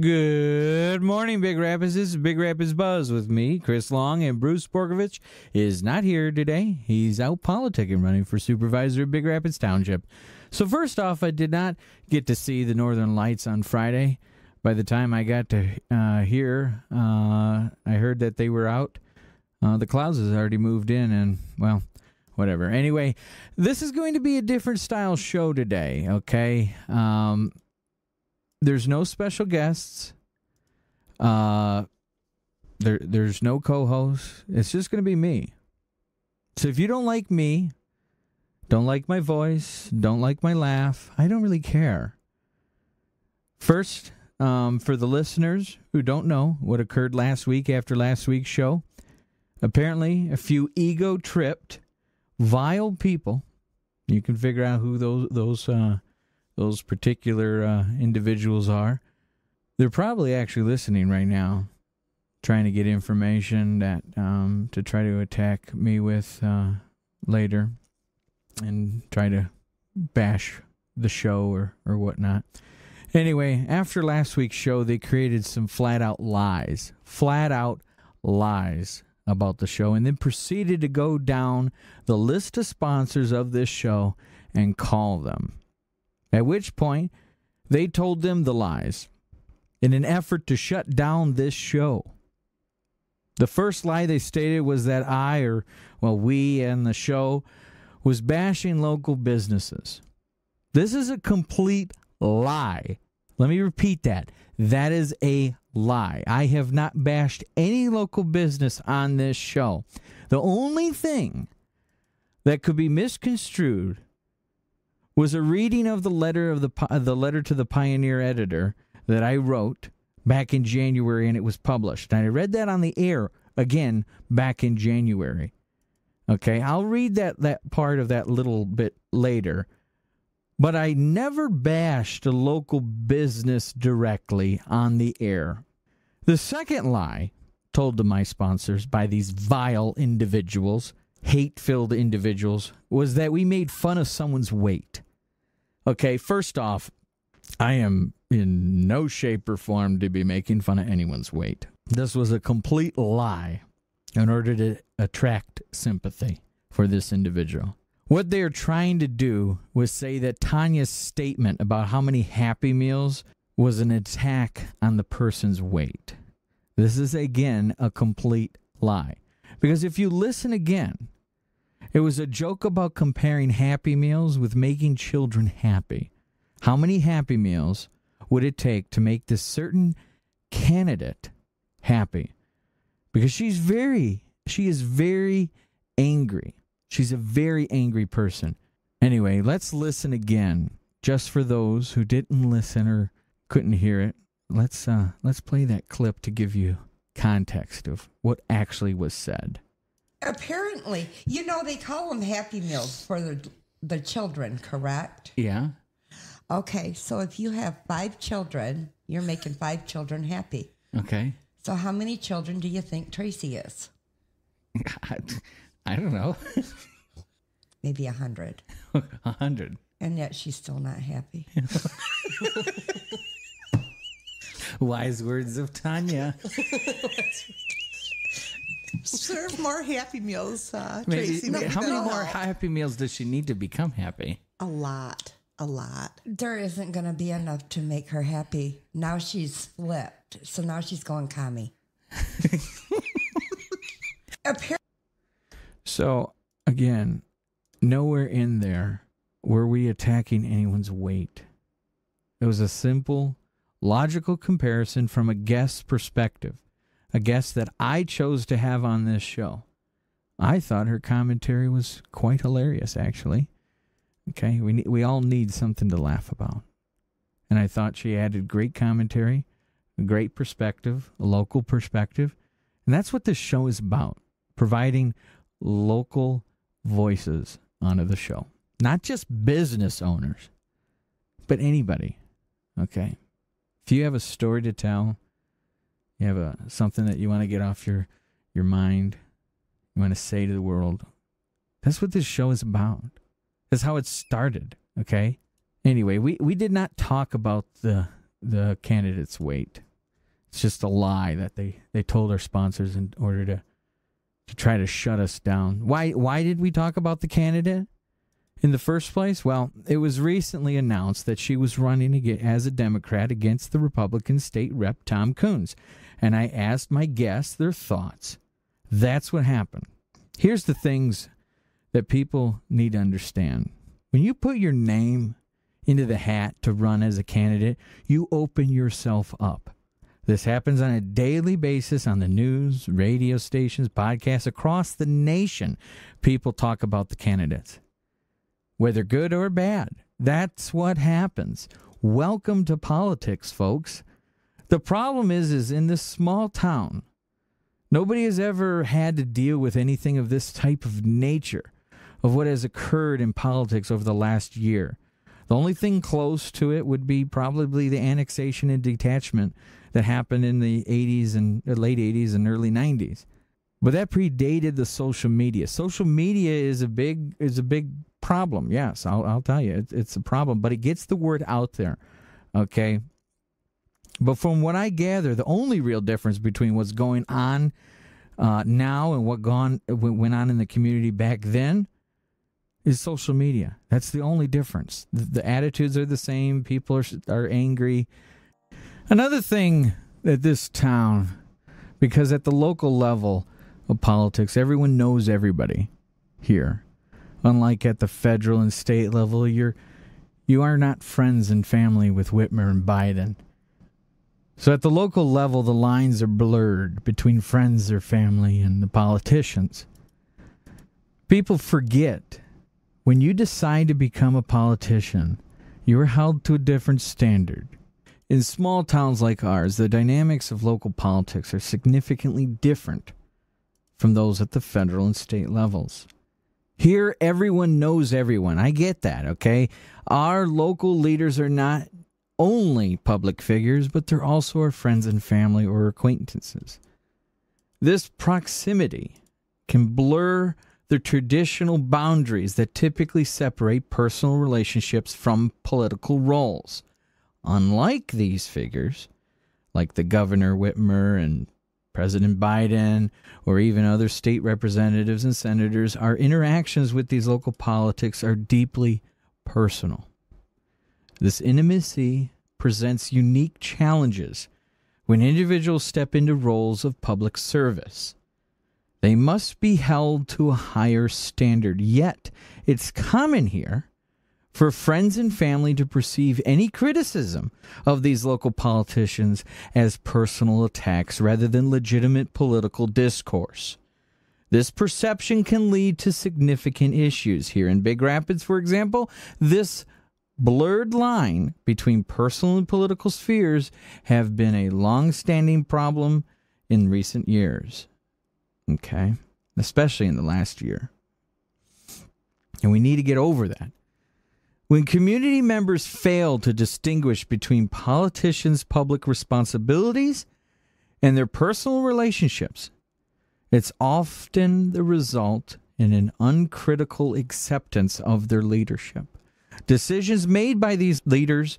Good morning, Big Rapids. This is Big Rapids Buzz with me, Chris Long, and Bruce Borkovich is not here today. He's out politicking, running for supervisor of Big Rapids Township. So first off, I did not get to see the Northern Lights on Friday. By the time I got to here, I heard that they were out. The clouds has already moved in, and, well, whatever. Anyway, this is going to be a different style show today, okay? There's no special guests. There's no co-host. It's just going to be me. So if you don't like me, don't like my voice, don't like my laugh, I don't really care. First, for the listeners who don't know what occurred last week after last week's show, apparently a few ego-tripped, vile people, you can figure out who those particular individuals are. They're probably actually listening right now, trying to get information that to try to attack me with later and try to bash the show or whatnot. Anyway, after last week's show, they created some flat-out lies about the show, and then proceeded to go down the list of sponsors of this show and call them. At which point, they told them the lies in an effort to shut down this show. The first lie they stated was that we and the show was bashing local businesses. This is a complete lie. Let me repeat that. That is a lie. I have not bashed any local business on this show. The only thing that could be misconstrued was a reading of the letter to the Pioneer editor that I wrote back in January, and it was published. And I read that on the air again back in January. Okay, I'll read that part of that little bit later. But I never bashed a local business directly on the air. The second lie told to my sponsors by these vile individuals, hate-filled individuals, was that we made fun of someone's weight. Okay, first off, I am in no shape or form to be making fun of anyone's weight. This was a complete lie in order to attract sympathy for this individual. What they are trying to do was say that Tanya's statement about how many Happy Meals was an attack on the person's weight. This is, again, a complete lie. Because if you listen again, it was a joke about comparing Happy Meals with making children happy. How many Happy Meals would it take to make this certain candidate happy? Because she is very angry. She's a very angry person. Anyway, let's listen again. Just for those who didn't listen or couldn't hear it, let's play that clip to give you context of what actually was said. Apparently, they call them Happy Meals for the children, correct? Yeah. Okay, so if you have 5 children, you're making 5 children happy. Okay. So how many children do you think Tracy is? I don't know. Maybe 100. 100. And yet she's still not happy. Wise words of Tanya. Serve more Happy Meals, Tracy. Maybe how many more Happy Meals does she need to become happy? A lot. There isn't going to be enough to make her happy. Now she's flipped. So now she's going commie. So, again, nowhere in there were we attacking anyone's weight. It was a simple, logical comparison from a guest's perspective. A guest that I chose to have on this show. I thought her commentary was quite hilarious, actually. Okay, we all need something to laugh about. And I thought she added great commentary, a great perspective, a local perspective. And that's what this show is about, providing local voices onto the show. Not just business owners, but anybody. Okay? If you have a story to tell, you have something that you want to get off your mind, you want to say to the world, that's what this show is about. That's how it started, okay? Anyway, we did not talk about the candidate's weight. It's just a lie that they told our sponsors in order to try to shut us down. Why did we talk about the candidate in the first place? Well, it was recently announced that she was running as a Democrat against the Republican state rep Tom Coons. And I asked my guests their thoughts. That's what happened. Here's the things that people need to understand. When you put your name into the hat to run as a candidate, you open yourself up. This happens on a daily basis on the news, radio stations, podcasts across the nation. People talk about the candidates, whether good or bad. That's what happens. Welcome to politics, folks. The problem is in this small town, nobody has ever had to deal with anything of this type of nature, of what has occurred in politics over the last year. The only thing close to it would be probably the annexation and detachment that happened in the 80s and late 80s and early 90s. But that predated the social media. Social media is a big problem. Yes, I'll tell you, it's a problem, but it gets the word out there. Okay. But from what I gather, the only real difference between what's going on now and what went on in the community back then is social media. That's the only difference. The attitudes are the same. People are angry. Another thing that this town, because at the local level of politics, everyone knows everybody here. Unlike at the federal and state level, you are not friends and family with Whitmer and Biden. So at the local level, the lines are blurred between friends or family and the politicians. People forget, when you decide to become a politician, you are held to a different standard. In small towns like ours, the dynamics of local politics are significantly different from those at the federal and state levels. Here, everyone knows everyone. I get that, okay? Our local leaders are not only public figures, but they're also our friends and family or acquaintances. This proximity can blur the traditional boundaries that typically separate personal relationships from political roles. Unlike these figures, like the Governor Whitmer and President Biden, or even other state representatives and senators, our interactions with these local politics are deeply personal. This intimacy presents unique challenges when individuals step into roles of public service. They must be held to a higher standard, yet it's common here for friends and family to perceive any criticism of these local politicians as personal attacks rather than legitimate political discourse. This perception can lead to significant issues. Here in Big Rapids, for example, this blurred line between personal and political spheres have been a long-standing problem in recent years. Okay? Especially in the last year. And we need to get over that. When community members fail to distinguish between politicians' public responsibilities and their personal relationships, it's often the result in an uncritical acceptance of their leadership. Decisions made by these leaders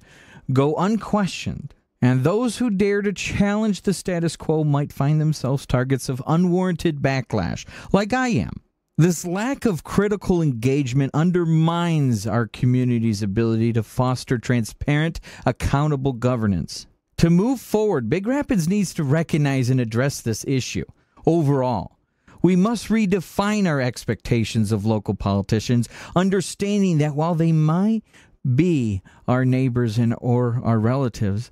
go unquestioned, and those who dare to challenge the status quo might find themselves targets of unwarranted backlash, like I am. This lack of critical engagement undermines our community's ability to foster transparent, accountable governance. To move forward, Big Rapids needs to recognize and address this issue. Overall, we must redefine our expectations of local politicians, understanding that while they might be our neighbors or our relatives,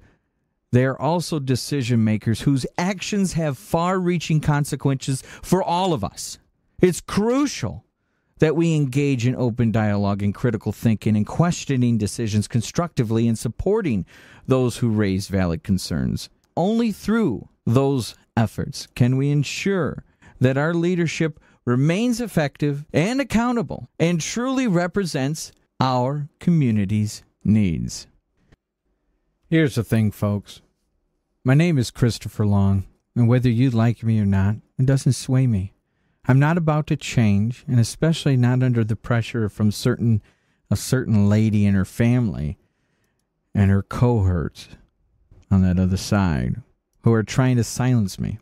they are also decision makers whose actions have far-reaching consequences for all of us. It's crucial that we engage in open dialogue and critical thinking and questioning decisions constructively and supporting those who raise valid concerns. Only through those efforts can we ensure that our leadership remains effective and accountable and truly represents our community's needs. Here's the thing, folks. My name is Christopher Long, and whether you like me or not, it doesn't sway me. I'm not about to change, and especially not under the pressure from a certain lady and her family and her cohorts on that other side who are trying to silence me.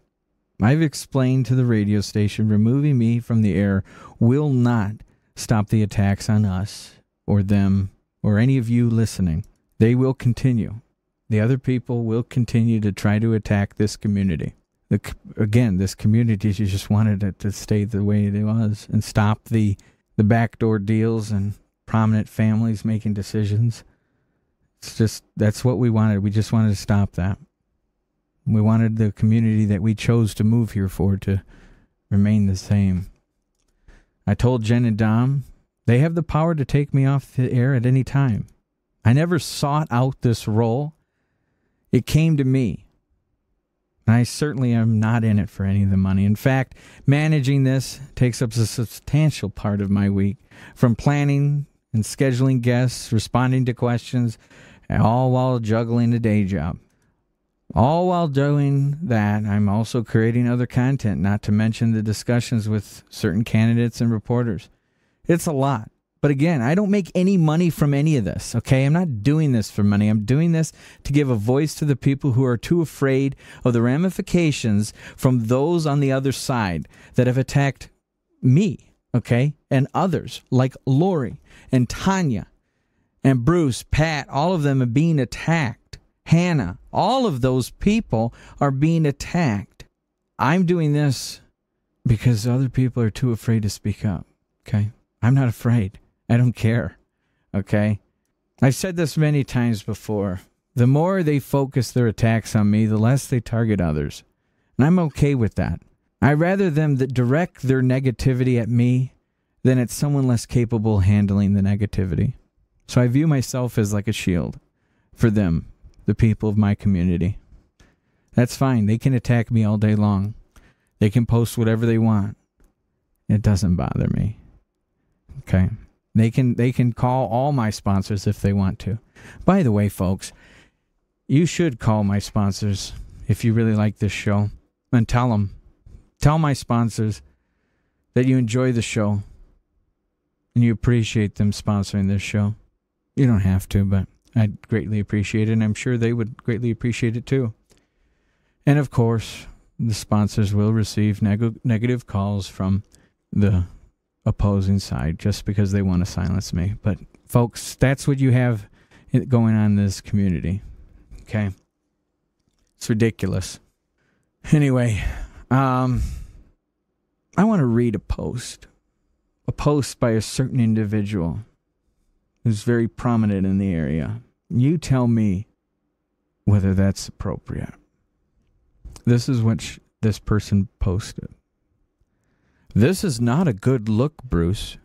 I've explained to the radio station removing me from the air will not stop the attacks on us or them or any of you listening. They will continue. The other people will continue to try to attack this community. Again, this community just wanted it to stay the way it was and stop the backdoor deals and prominent families making decisions. It's just, that's what we wanted. We just wanted to stop that. We wanted the community that we chose to move here for to remain the same. I told Jen and Dom, they have the power to take me off the air at any time. I never sought out this role. It came to me. And I certainly am not in it for any of the money. In fact, managing this takes up a substantial part of my week, from planning and scheduling guests, responding to questions, all while juggling a day job. All while doing that, I'm also creating other content, not to mention the discussions with certain candidates and reporters. It's a lot. But again, I don't make any money from any of this, okay? I'm not doing this for money. I'm doing this to give a voice to the people who are too afraid of the ramifications from those on the other side that have attacked me, okay? And others like Lori and Tanya and Bruce, Pat, all of them are being attacked. Hannah, all of those people are being attacked. I'm doing this because other people are too afraid to speak up, okay? I'm not afraid. I don't care, okay? I've said this many times before. The more they focus their attacks on me, the less they target others. And I'm okay with that. I'd rather them that direct their negativity at me than at someone less capable handling the negativity. So I view myself as like a shield for them, the people of my community. That's fine. They can attack me all day long. They can post whatever they want. It doesn't bother me. Okay? They can call all my sponsors if they want to. By the way, folks, you should call my sponsors if you really like this show and tell them. Tell my sponsors that you enjoy the show and you appreciate them sponsoring this show. You don't have to, but I'd greatly appreciate it, and I'm sure they would greatly appreciate it too. And of course, the sponsors will receive negative calls from the opposing side just because they want to silence me. But folks, that's what you have going on in this community. Okay? It's ridiculous. Anyway, I want to read a post by a certain individual who's very prominent in the area. You tell me whether that's appropriate. This is what this person posted. This is not a good look, Bruce.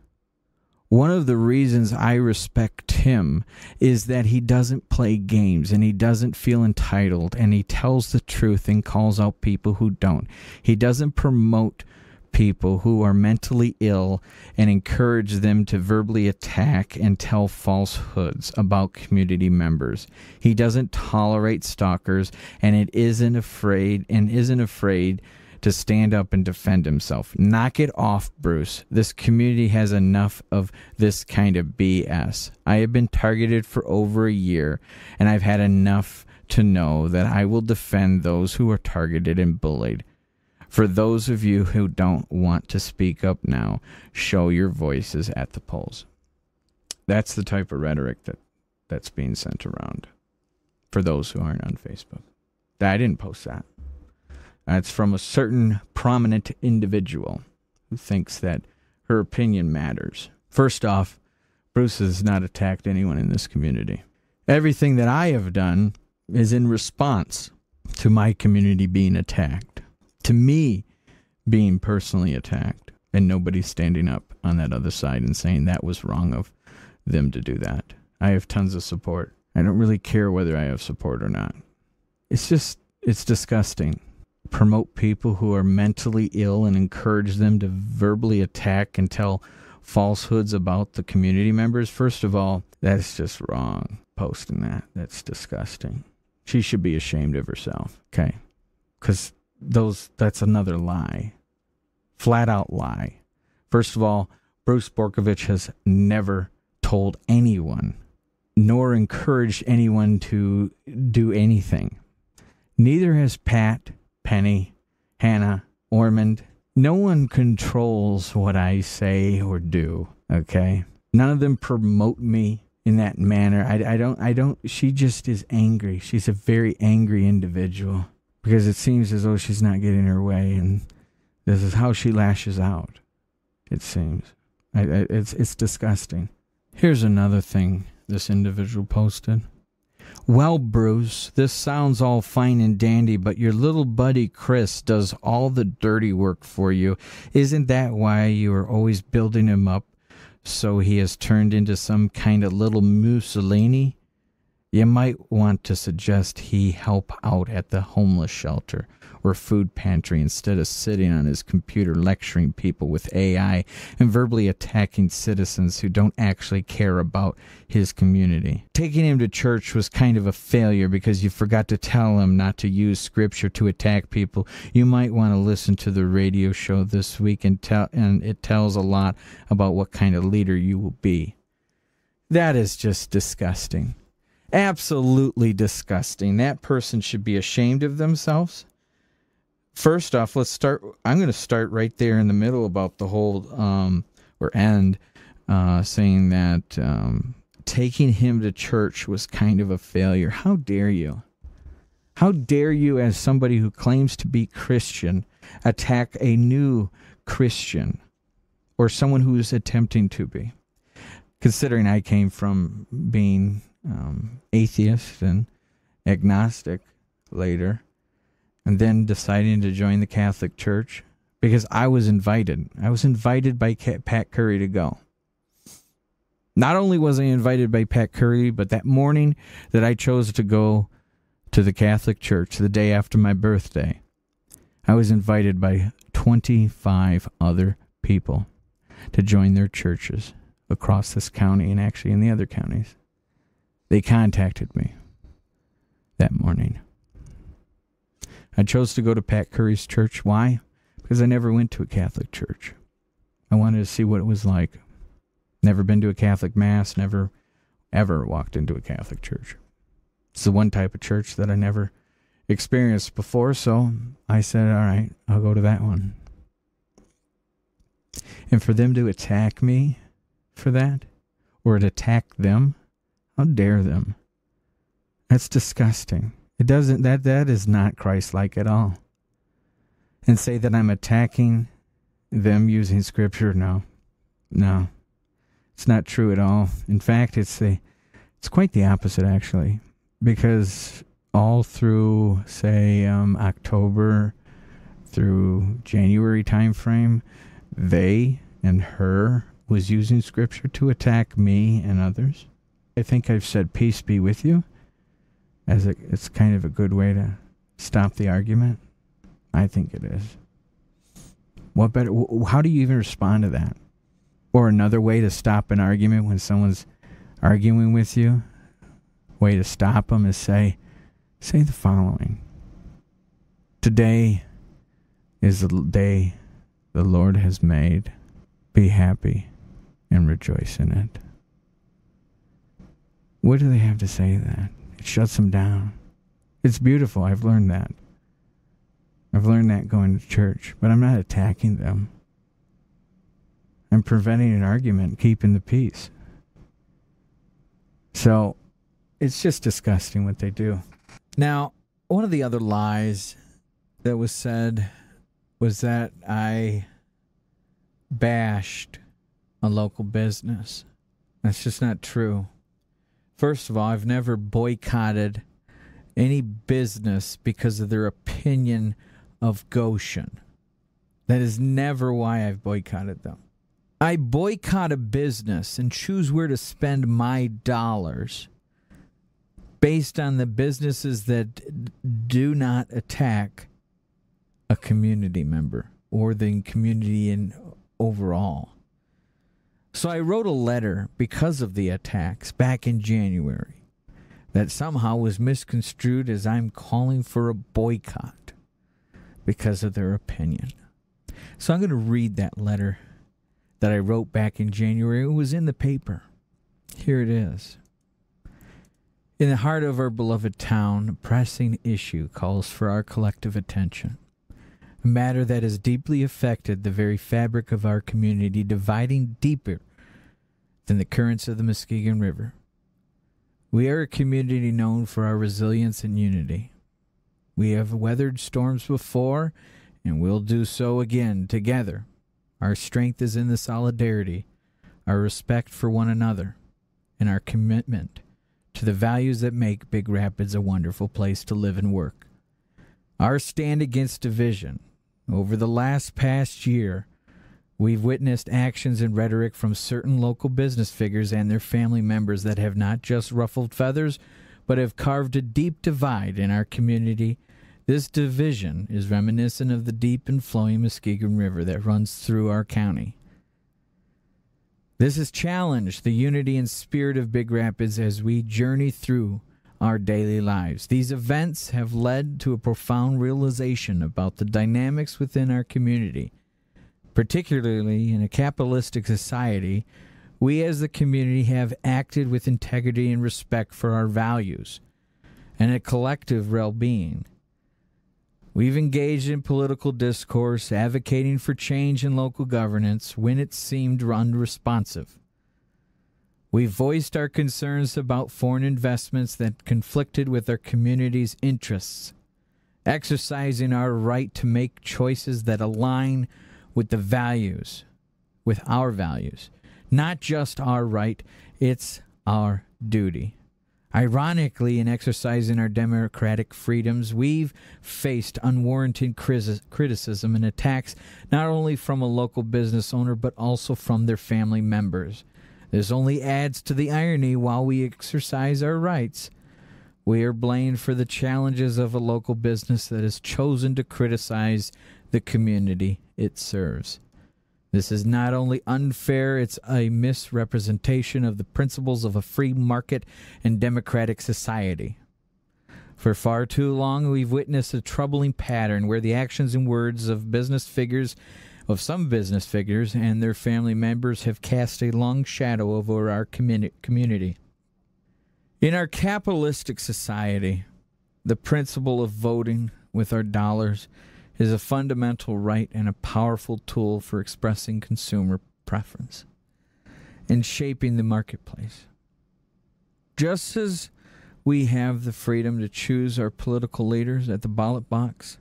One of the reasons I respect him is that he doesn't play games and he doesn't feel entitled, and he tells the truth and calls out people who don't. He doesn't promote people who are mentally ill and encourage them to verbally attack and tell falsehoods about community members. He doesn't tolerate stalkers and isn't afraid to stand up and defend himself. Knock it off, Bruce. This community has enough of this kind of BS. I have been targeted for over a year, and I've had enough to know that I will defend those who are targeted and bullied. For those of you who don't want to speak up now, show your voices at the polls. That's the type of rhetoric that's being sent around for those who aren't on Facebook. I didn't post that. That's from a certain prominent individual who thinks that her opinion matters. First off, Bruce has not attacked anyone in this community. Everything that I have done is in response to my community being attacked, to me being personally attacked, and nobody standing up on that other side and saying that was wrong of them to do that. I have tons of support. I don't really care whether I have support or not. It's disgusting. Promote people who are mentally ill and encourage them to verbally attack and tell falsehoods about the community members. First of all, that's just wrong, posting that. That's disgusting. She should be ashamed of herself, okay? Because that's another lie. Flat out lie. First of all, Bruce Borkovich has never told anyone, nor encouraged anyone to do anything. Neither has Pat, Penny, Hannah, Ormond. No one controls what I say or do, okay? None of them promote me in that manner. I don't, she just is angry. She's a very angry individual because it seems as though she's not getting her way, and this is how she lashes out, it seems. It's disgusting. Here's another thing this individual posted. Well, Bruce, this sounds all fine and dandy, but your little buddy Chris does all the dirty work for you. Isn't that why you are always building him up so he has turned into some kind of little Mussolini? You might want to suggest he help out at the homeless shelter or food pantry instead of sitting on his computer lecturing people with AI and verbally attacking citizens who don't actually care about his community. Taking him to church was kind of a failure because you forgot to tell him not to use scripture to attack people. You might want to listen to the radio show this week and it tells a lot about what kind of leader you will be. That is just disgusting. Absolutely disgusting. That person should be ashamed of themselves. First off, I'm going to start right there in the middle about the whole, saying that taking him to church was kind of a failure. How dare you? How dare you, as somebody who claims to be Christian, attack a new Christian or someone who is attempting to be? Considering I came from being atheist and agnostic later, and then deciding to join the Catholic Church because I was invited. I was invited by Pat Curry to go. Not only was I invited by Pat Curry, but that morning that I chose to go to the Catholic Church the day after my birthday, I was invited by 25 other people to join their churches across this county and actually in the other counties. They contacted me that morning. I chose to go to Pat Curry's church. Why? Because I never went to a Catholic church. I wanted to see what it was like. Never been to a Catholic mass, never ever walked into a Catholic church. It's the one type of church that I never experienced before, so I said, all right, I'll go to that one. And for them to attack me for that, or to attack them, how dare them? That's disgusting. It doesn't, that is not Christ-like at all. And say that I'm attacking them using scripture, no. It's not true at all. In fact, it's quite the opposite, actually, because all through, say, October through January time frame, they and her was using scripture to attack me and others. I think I've said peace be with you, as it's kind of a good way to stop the argument. I think it is. What better? How do you even respond to that? Or another way to stop an argument when someone's arguing with you, way to stop them is say the following. Today is the day the Lord has made. Be happy and rejoice in it. What do they have to say to that? It shuts them down. It's beautiful. I've learned that. I've learned that going to church, but I'm not attacking them. I'm preventing an argument, keeping the peace. So it's just disgusting what they do. Now, one of the other lies that was said was that I bashed a local business. That's just not true. First of all, I've never boycotted any business because of their opinion of Goshen. That is never why I've boycotted them. I boycott a business and choose where to spend my dollars based on the businesses that do not attack a community member or the community in overall. So I wrote a letter because of the attacks back in January that somehow was misconstrued as I'm calling for a boycott because of their opinion. So I'm going to read that letter that I wrote back in January. It was in the paper. Here it is. In the heart of our beloved town, a pressing issue calls for our collective attention. A matter that has deeply affected the very fabric of our community, dividing deeper than the currents of the Muskegon River. We are a community known for our resilience and unity. We have weathered storms before, and will do so again together. Our strength is in the solidarity, our respect for one another, and our commitment to the values that make Big Rapids a wonderful place to live and work. Our stand against division. Over the past year, we've witnessed actions and rhetoric from certain local business figures and their family members that have not just ruffled feathers, but have carved a deep divide in our community. This division is reminiscent of the deep and flowing Muskegon River that runs through our county. This has challenged the unity and spirit of Big Rapids as we journey through our daily lives. These events have led to a profound realization about the dynamics within our community. Particularly in a capitalistic society, we as the community have acted with integrity and respect for our values and a collective well-being. We've engaged in political discourse, advocating for change in local governance when it seemed unresponsive. We've voiced our concerns about foreign investments that conflicted with our community's interests, exercising our right to make choices that align with our values. Not just our right, it's our duty. Ironically, in exercising our democratic freedoms, we've faced unwarranted criticism and attacks not only from a local business owner, but also from their family members. This only adds to the irony. While we exercise our rights, we are blamed for the challenges of a local business that has chosen to criticize the community it serves. This is not only unfair, it's a misrepresentation of the principles of a free market and democratic society. For far too long, we've witnessed a troubling pattern where the actions and words of some business figures and their family members have cast a long shadow over our community. In our capitalistic society, the principle of voting with our dollars is a fundamental right and a powerful tool for expressing consumer preference and shaping the marketplace. Just as we have the freedom to choose our political leaders at the ballot box,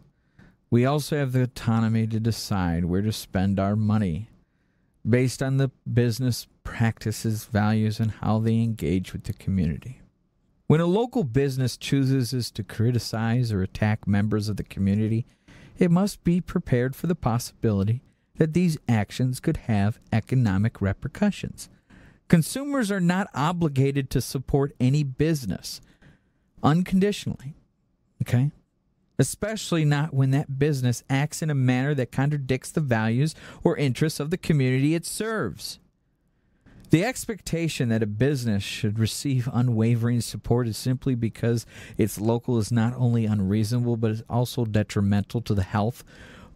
we also have the autonomy to decide where to spend our money based on the business practices, values, and how they engage with the community. When a local business chooses to criticize or attack members of the community, it must be prepared for the possibility that these actions could have economic repercussions. Consumers are not obligated to support any business unconditionally, okay? Especially not when that business acts in a manner that contradicts the values or interests of the community it serves. The expectation that a business should receive unwavering support is simply because its local is not only unreasonable, but is also detrimental to the health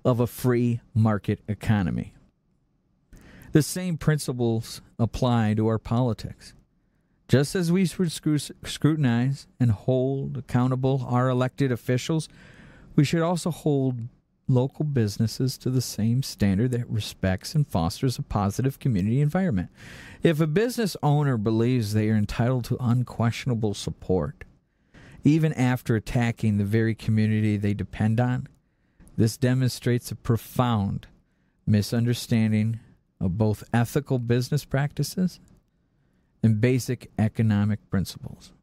of a free market economy. The same principles apply to our politics. Just as we scrutinize and hold accountable our elected officials, we should also hold local businesses to the same standard that respects and fosters a positive community environment. If a business owner believes they are entitled to unquestionable support, even after attacking the very community they depend on, this demonstrates a profound misunderstanding of both ethical business practices and basic economic principles.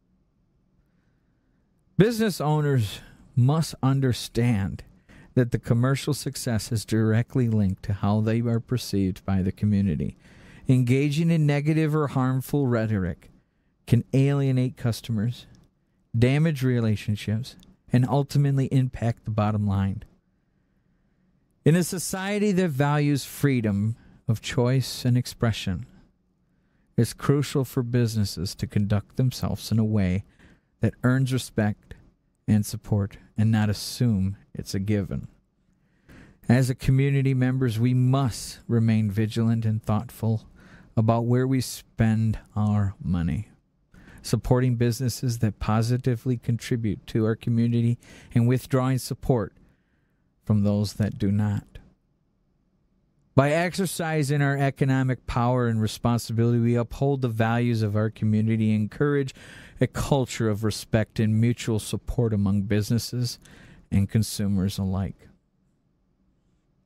Business owners must understand that the commercial success is directly linked to how they are perceived by the community. Engaging in negative or harmful rhetoric can alienate customers, damage relationships, and ultimately impact the bottom line. In a society that values freedom of choice and expression, it's crucial for businesses to conduct themselves in a way that earns respect and support and not assume it's a given. As a community members, we must remain vigilant and thoughtful about where we spend our money. supporting businesses that positively contribute to our community and withdrawing support from those that do not. By exercising our economic power and responsibility, we uphold the values of our community and encourage a culture of respect and mutual support among businesses and consumers alike.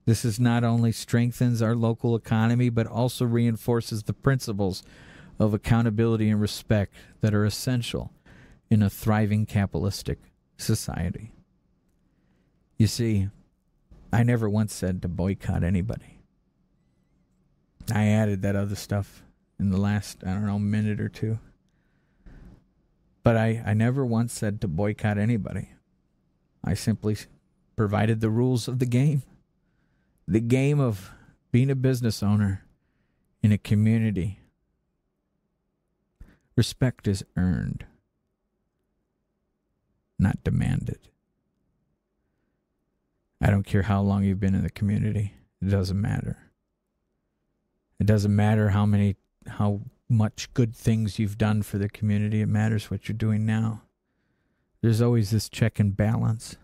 This is not only strengthens our local economy, but also reinforces the principles of accountability and respect that are essential in a thriving capitalistic society. You see, I never once said to boycott anybody. I added that other stuff in the last, minute or two. But I never once said to boycott anybody. I simply provided the rules of the game. The game of being a business owner in a community. Respect is earned, not demanded. I don't care how long you've been in the community. It doesn't matter. It doesn't matter how much good things you've done for the community. It matters what you're doing now. There's always this check and balance.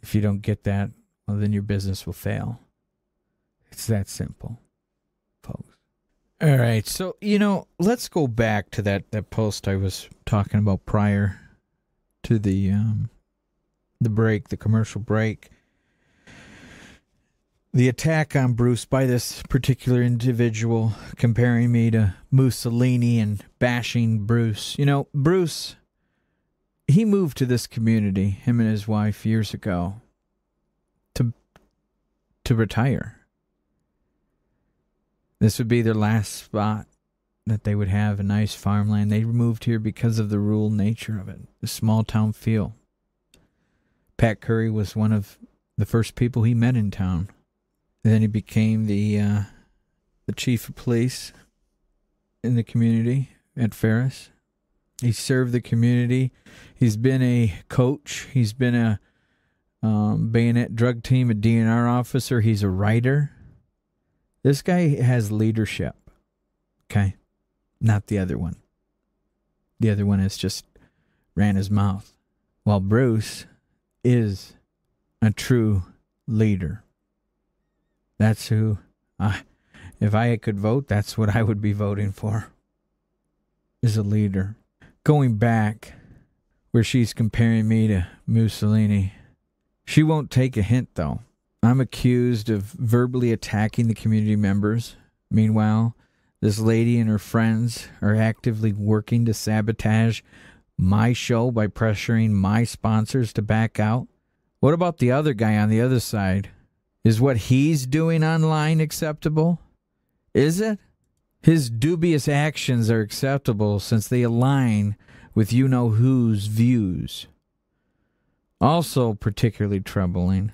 If you don't get that, well, then your business will fail. It's that simple, folks. All right, so, let's go back to that post I was talking about prior to the break, the commercial break. The attack on Bruce by this particular individual, comparing me to Mussolini and bashing Bruce. Bruce, he moved to this community, him and his wife, years ago, to retire. This would be their last spot that they would have, a nice farmland. They moved here because of the rural nature of it, the small town feel. Pat Curry was one of the first people he met in town. And then he became the chief of police in the community at Ferris. He served the community. He's been a coach. He's been a bayonet drug team, a DNR officer. He's a writer. This guy has leadership. Okay? Not the other one. The other one has just ran his mouth. While Bruce is a true leader. That's who, if I could vote, that's what I would be voting for, is a leader. Going back where she's comparing me to Mussolini, she won't take a hint, though. I'm accused of verbally attacking the community members. Meanwhile, this lady and her friends are actively working to sabotage my show by pressuring my sponsors to back out. What about the other guy on the other side? Is what he's doing online acceptable? Is it? His dubious actions are acceptable since they align with you-know-who's views. Also particularly troubling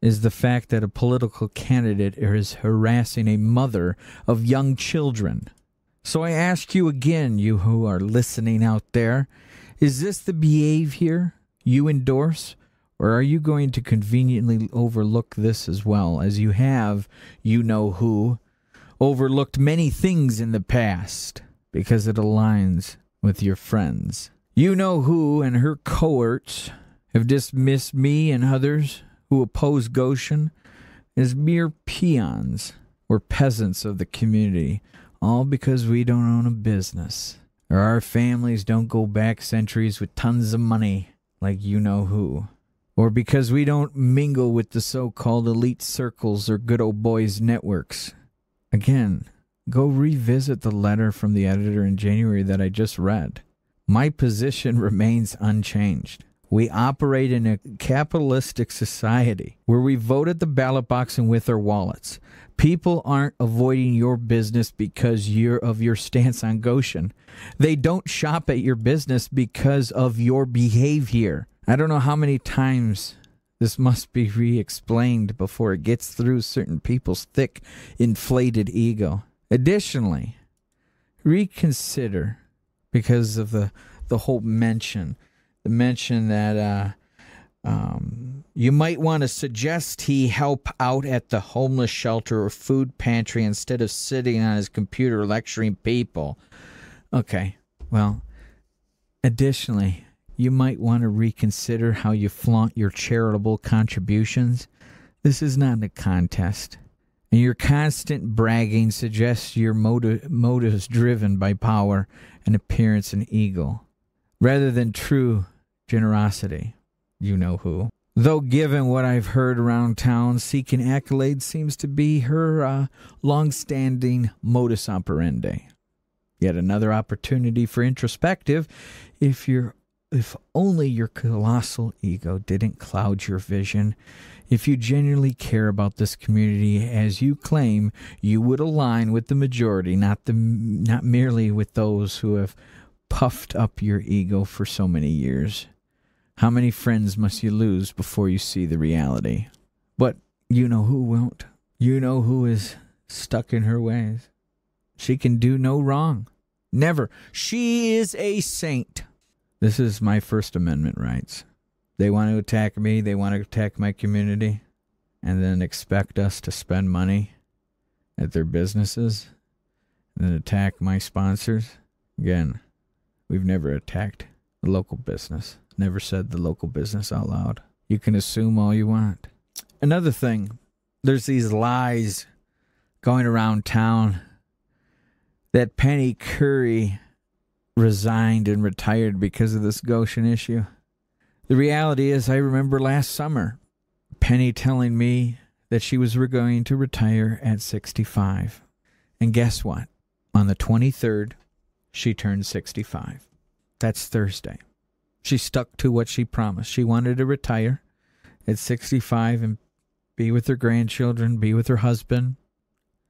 is the fact that a political candidate is harassing a mother of young children. So I ask you again, you who are listening out there, is this the behavior you endorse? Or are you going to conveniently overlook this as well, as you have, you-know-who, overlooked many things in the past because it aligns with your friends? You-know-who and her cohorts have dismissed me and others who oppose Goshen as mere peons or peasants of the community, all because we don't own a business, or our families don't go back centuries with tons of money like you-know-who. Or because we don't mingle with the so-called elite circles or good old boys networks. Again, go revisit the letter from the editor in January that I just read. My position remains unchanged. We operate in a capitalistic society where we vote at the ballot box and with our wallets. People aren't avoiding your business because of your stance on Goshen. They don't shop at your business because of your behavior. I don't know how many times this must be re-explained before it gets through certain people's thick, inflated ego. Additionally, reconsider because of the whole mention. The mention that you might want to suggest he help out at the homeless shelter or food pantry instead of sitting on his computer lecturing people. Okay, Well, additionally, you might want to reconsider how you flaunt your charitable contributions. This is not a contest, and your constant bragging suggests your motives driven by power and appearance and ego, rather than true generosity. You know who. Though given what I've heard around town, seeking accolades seems to be her long-standing modus operandi. Yet another opportunity for introspective if only your colossal ego didn't cloud your vision. If you genuinely care about this community as you claim, you would align with the majority, not merely with those who have puffed up your ego for so many years. How many friends must you lose before you see the reality? But you know who won't. You know who is stuck in her ways. She can do no wrong. Never. She is a saint. This is my First Amendment rights. They want to attack me. They want to attack my community. And then expect us to spend money at their businesses. And then attack my sponsors. Again, we've never attacked a local business. Never said the local business out loud. You can assume all you want. Another thing, there's these lies going around town that Penny Curry resigned and retired because of this Goshen issue. The reality is, I remember last summer, Penny telling me that she was going to retire at 65. And guess what? On the 23rd, she turned 65. That's Thursday. She stuck to what she promised. She wanted to retire at 65 and be with her grandchildren, be with her husband.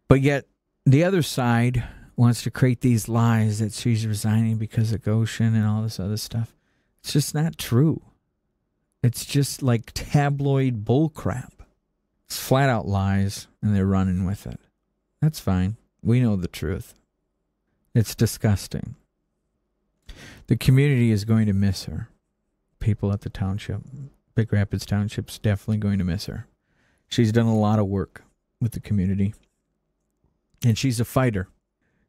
But yet, the other side wants to create these lies that she's resigning because of Goshen and all this other stuff. It's just not true. It's just like tabloid bullcrap. It's flat out lies, and they're running with it. That's fine. We know the truth. It's disgusting. The community is going to miss her. People at the township, Big Rapids Township's definitely going to miss her. She's done a lot of work with the community. And she's a fighter.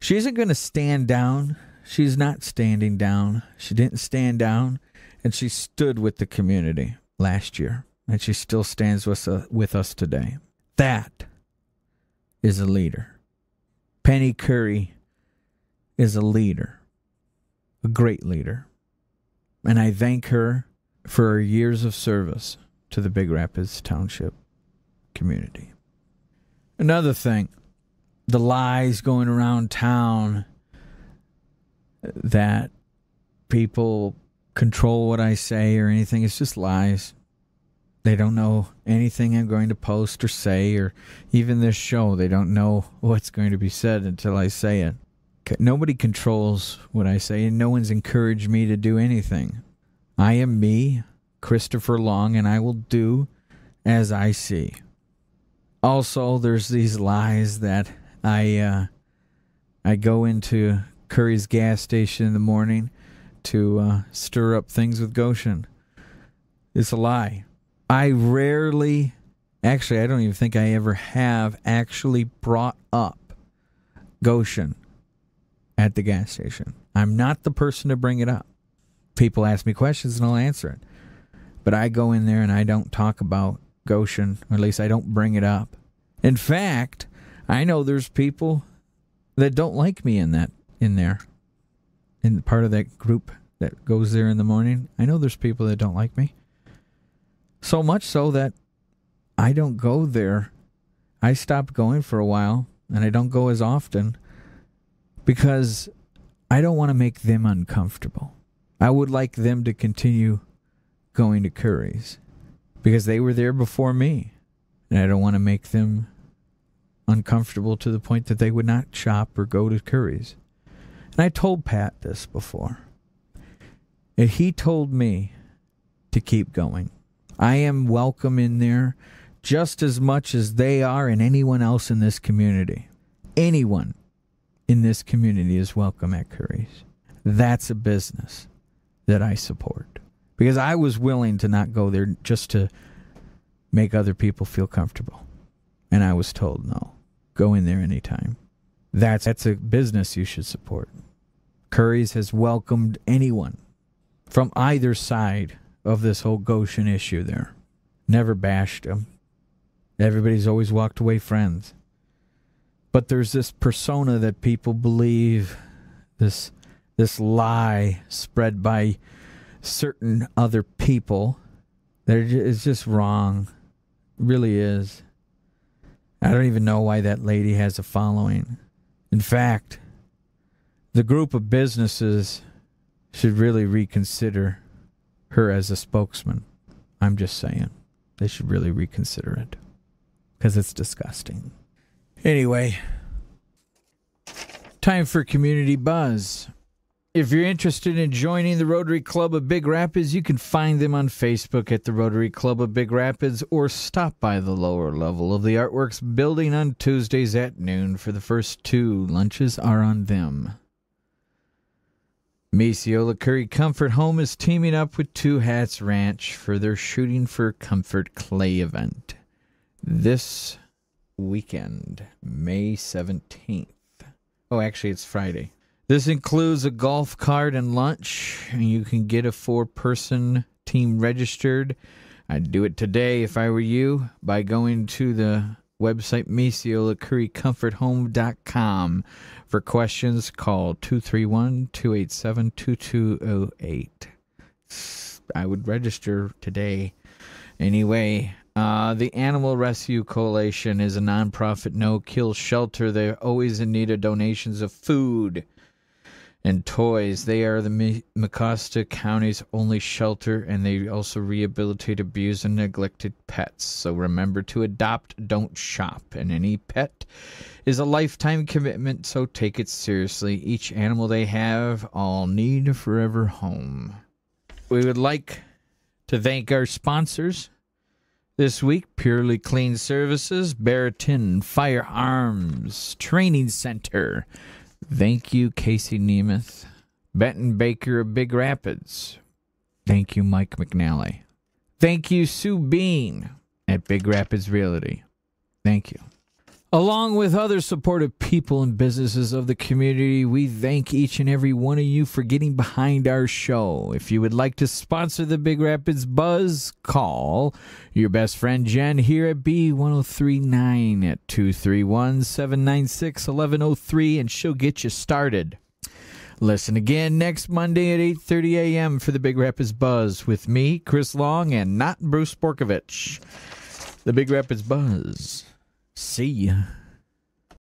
She isn't going to stand down. She's not standing down. She didn't stand down, and she stood with the community last year. And she still stands with us today. That is a leader. Penny Curry is a leader. A great leader. And I thank her for her years of service to the Big Rapids Township community. Another thing, the lies going around town that people control what I say or anything, it's just lies. They don't know anything I'm going to post or say, or even this show. They don't know what's going to be said until I say it. Nobody controls what I say, and no one's encouraged me to do anything. I am me, Christopher Long, and I will do as I see. Also, there's these lies that I go into Curry's gas station in the morning to stir up things with Goshen. It's a lie. I rarely, actually, I don't even think I ever have actually brought up Goshen at the gas station. I'm not the person to bring it up. People ask me questions and I'll answer it. But I go in there and I don't talk about Goshen, or at least I don't bring it up. In fact, I know there's people that don't like me in there. In part of that group that goes there in the morning. I know there's people that don't like me. So much so that I don't go there. I stopped going for a while, and I don't go as often because I don't want to make them uncomfortable. I would like them to continue going to Curry's because they were there before me, and I don't want to make them uncomfortable to the point that they would not shop or go to Curry's. And I told Pat this before, and he told me to keep going. I am welcome in there just as much as they are and anyone else in this community. Anyone in this community is welcome at Curry's. That's a business that I support. Because I was willing to not go there just to make other people feel comfortable. And I was told, no, go in there anytime. That's a business you should support. Curry's has welcomed anyone from either side of this whole Goshen issue there. Never bashed them. Everybody's always walked away friends. But there's this persona that people believe, this lie spread by certain other people that is just wrong. It really is. I don't even know why that lady has a following. In fact, the group of businesses should really reconsider her as a spokesman. I'm just saying. They should really reconsider it. Because it's disgusting. Anyway, time for Community Buzz. If you're interested in joining the Rotary Club of Big Rapids, you can find them on Facebook at the Rotary Club of Big Rapids or stop by the lower level of the Artworks building on Tuesdays at noon for the first 2. Lunches are on them. Misiola Curry Comfort Home is teaming up with Two Hats Ranch for their Shooting for Comfort Clay event this weekend, May 17th. Oh, actually, it's Friday. This includes a golf cart and lunch, and you can get a 4-person team registered. I'd do it today if I were you by going to the website MisiolaCurryComfortHome.com. For questions, call 231-287-2208. I would register today. Anyway, the Animal Rescue Coalition is a nonprofit no-kill shelter. They're always in need of donations of food and toys. They are the Mecosta County's only shelter, and they also rehabilitate abused and neglected pets. So remember to adopt, don't shop. And any pet is a lifetime commitment, so take it seriously. Each animal they have all need a forever home. We would like to thank our sponsors this week: Purely Clean Services, Barreton Firearms Training Center. Thank you, Casey Nemeth. Benton Baker of Big Rapids. Thank you, Mike McNally. Thank you, Sue Bean at Big Rapids Realty. Thank you. Along with other supportive people and businesses of the community, we thank each and every one of you for getting behind our show. If you would like to sponsor the Big Rapids Buzz, call your best friend Jen here at B1039 at 231-796-1103, and she'll get you started. Listen again next Monday at 8:30 a.m. for the Big Rapids Buzz with me, Chris Long, and not Bruce Borkovich. The Big Rapids Buzz. See ya.